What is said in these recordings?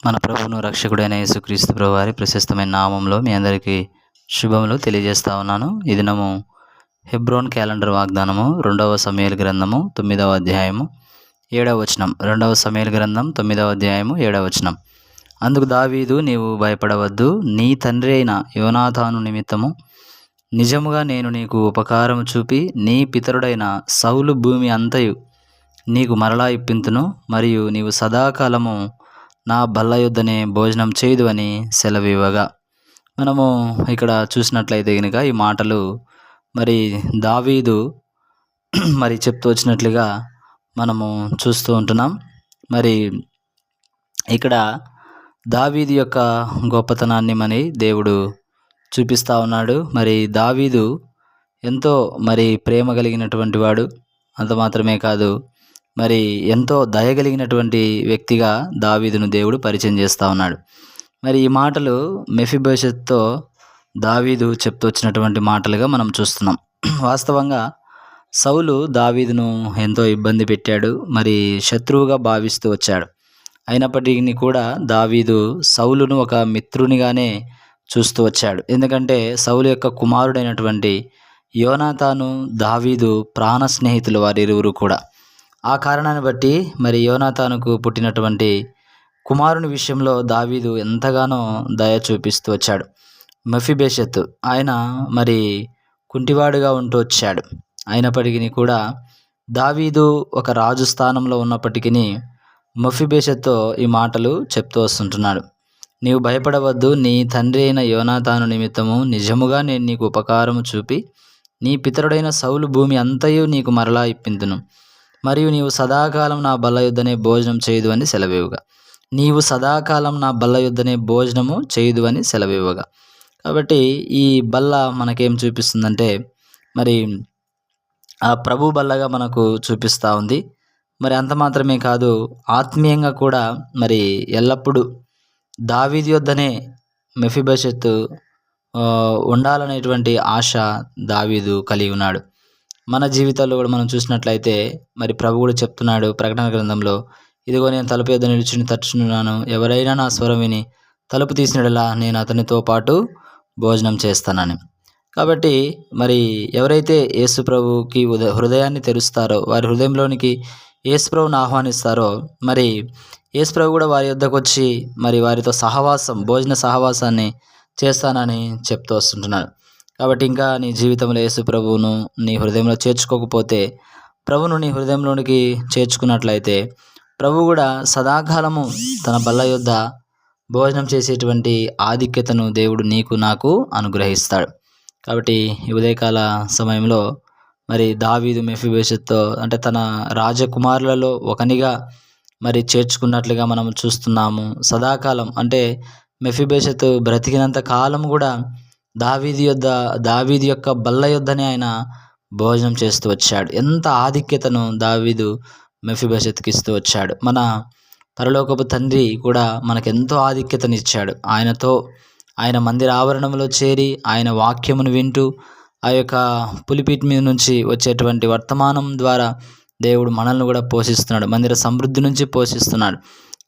మన ప్రభువును రక్షకుడైన యేసుక్రీస్తు ప్రభు వారి ప్రశస్తమైన నామంలో మీ అందరికీ శుభములు తెలియజేస్తా ఉన్నాను. ఈ దినము హెబ్రోన్ క్యాలెండర్ వాగ్దానము 2వ సమూయేలు గ్రంథము 9వ అధ్యాయము 7వ వచనం. 2వ సమూయేలు గ్రంథం 9వ అధ్యాయము 7వ వచనం. అందుకు దావీదు, నీవు భయపడవద్దు, నీ తండ్రి అయిన యోనాతాను నిమిత్తము నిజముగా నేను నీకు ఉపకారము చూపి నీ పితరుడైన సౌలు భూమి అంతయు నీకు మరలా ఇప్పింతును, మరియు నీవు సదాకాలము నా బల్ల యొద్దనే భోజనం చేయదు అని సెలవివ్వగా. మనము ఇక్కడ చూసినట్లయితే కనుక ఈ మాటలు మరి దావీదు మరి చెప్తూ వచ్చినట్లుగా మనము చూస్తూ ఉంటున్నాం. మరి ఇక్కడ దావీదు యొక్క గొప్పతనాన్ని మరి దేవుడు చూపిస్తూ ఉన్నాడు. మరి దావీదు ఎంతో మరి ప్రేమ కలిగినటువంటి వాడు. అంత మాత్రమే కాదు, మరి ఎంతో దయగలిగినటువంటి వ్యక్తిగా దావీదును దేవుడు పరిచయం చేస్తూ ఉన్నాడు. మరి ఈ మాటలు మెఫీబోషెత్తో దావీదు చెప్తూ వచ్చినటువంటి మాటలుగా మనం చూస్తున్నాం. వాస్తవంగా సౌలు దావీదును ఎంతో ఇబ్బంది పెట్టాడు, మరి శత్రువుగా భావిస్తూ వచ్చాడు. అయినప్పటికీ కూడా దావీదు సౌలును ఒక మిత్రునిగానే చూస్తూ వచ్చాడు. ఎందుకంటే సౌలు యొక్క కుమారుడైనటువంటి యోనాతాను, దావీదు ప్రాణ స్నేహితులు వారిరువురు కూడా. ఆ కారణాన్ని బట్టి మరి యోనాతానుకు పుట్టినటువంటి కుమారుని విషయంలో దావీదు ఎంతగానో దయ చూపిస్తూ వచ్చాడు. మెఫీబోషెత్ ఆయన మరి కుంటివాడుగా ఉంటూ వచ్చాడు. అయినప్పటికీ కూడా దావీదు ఒక రాజు స్థానంలో ఉన్నప్పటికీ మెఫీబోషెత్తో ఈ మాటలు చెప్తూ వస్తుంటున్నాడు. నీవు భయపడవద్దు, నీ తండ్రి అయిన యోనాతాను నిమిత్తము నిజముగా నేను నీకు ఉపకారము చూపి నీ పితరుడైన సౌలు భూమి అంతయు నీకు మరలా ఇప్పింతును, మరియు నీవు సదాకాలం నా బల్ల యొద్దనే భోజనం చేయదు అని సెలవివ్వగా. నీవు సదాకాలం నా బల్ల యొద్దనే భోజనము చేయదు అని సెలవివ్వగా. కాబట్టి ఈ బల్ల మనకేం చూపిస్తుందంటే మరి ఆ ప్రభు బల్లగా మనకు చూపిస్తూ ఉంది. మరి అంత మాత్రమే కాదు, ఆత్మీయంగా కూడా మరి ఎల్లప్పుడూ దావీదు యొద్దనే మెఫీబోషెత్ ఉండాలనేటువంటి ఆశ దావీదు కలిగి ఉన్నాడు. మన జీవితాల్లో కూడా మనం చూసినట్లయితే మరి ప్రభు కూడా చెప్తున్నాడు ప్రకటన గ్రంథంలో, ఇదిగో నేను తలుపు యొద్ద నిలుచుని తట్టుచున్నాను, ఎవరైనా నా స్వరం విని తలుపు తీసినట్లా నేను అతనితో పాటు భోజనం చేస్తానని. కాబట్టి మరి ఎవరైతే యేసు ప్రభుకి హృదయాన్ని తెరుస్తారో, వారి హృదయంలోనికి యేసు ప్రభుని ఆహ్వానిస్తారో, మరి యేసు ప్రభు కూడా వారి యొద్దకు వచ్చి మరి వారితో భోజన సహవాసాన్ని చేస్తానని చెప్తూ వస్తుంటున్నాడు. కాబట్టి ఇంకా నీ జీవితంలో యేసు ప్రభువును నీ హృదయంలో చేర్చుకోకపోతే, ప్రభువును నీ హృదయంలోనికి చేర్చుకున్నట్లయితే ప్రభు కూడా సదాకాలము తన బల్ల యొద్ద భోజనం చేసేటువంటి ఆధిక్యతను దేవుడు నీకు నాకు అనుగ్రహిస్తాడు. కాబట్టి ఈ ఉదయకాల సమయంలో మరి దావీదు మెఫీబోషెత్తో అంటే తన రాజకుమారులలో ఒకనిగా మరి చేర్చుకున్నట్లుగా మనం చూస్తున్నాము. సదాకాలం అంటే మెఫీబోషెత్ బ్రతికినంత కాలం కూడా దావీదు యొక్క బల్ల యొద్దనే ఆయన భోజనం చేస్తూ వచ్చాడు. ఎంత ఆధిక్యతను దావీదు మెఫీబోషెత్కి ఇస్తూ వచ్చాడు. మన పరలోకపు తండ్రి కూడా మనకెంతో ఆధిక్యతనిచ్చాడు. ఆయన మందిర ఆవరణంలో చేరి ఆయన వాక్యమును వింటూ ఆ యొక్క పులిపీఠ మీద నుంచి వచ్చేటువంటి వర్తమానం ద్వారా దేవుడు మనల్ని కూడా పోషిస్తున్నాడు, మందిర సమృద్ధి నుంచి పోషిస్తున్నాడు.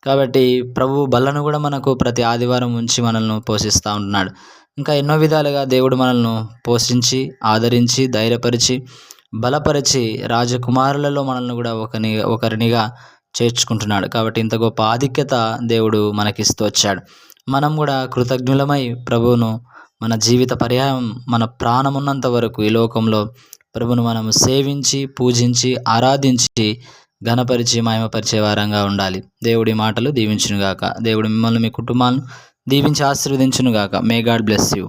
కాబట్టి ప్రభు బల్లను కూడా మనకు ప్రతి ఆదివారం ఉంచి మనల్ని పోషిస్తూ ఉంటున్నాడు. ఇంకా ఎన్నో విధాలుగా దేవుడు మనల్ని పోషించి ఆదరించి ధైర్యపరిచి బలపరిచి రాజకుమారులలో మనల్ని కూడా ఒకరినిగా చేర్చుకుంటున్నాడు. కాబట్టి ఇంత గొప్ప ఆధిక్యత దేవుడు మనకిస్తూ వచ్చాడు. మనం కూడా కృతజ్ఞులమై ప్రభువును మన జీవిత పర్యాయం మన ప్రాణమున్నంత వరకు ఈ లోకంలో ప్రభువును మనం సేవించి పూజించి ఆరాధించి ఘనపరిచి మహిమపరిచే వారంగా ఉండాలి. దేవుడి మాటలు దీవించునుగాక. దేవుడు మిమ్మల్ని మీ కుటుంబాలను దీవించి ఆశీర్వదించునుగాక. May God bless you.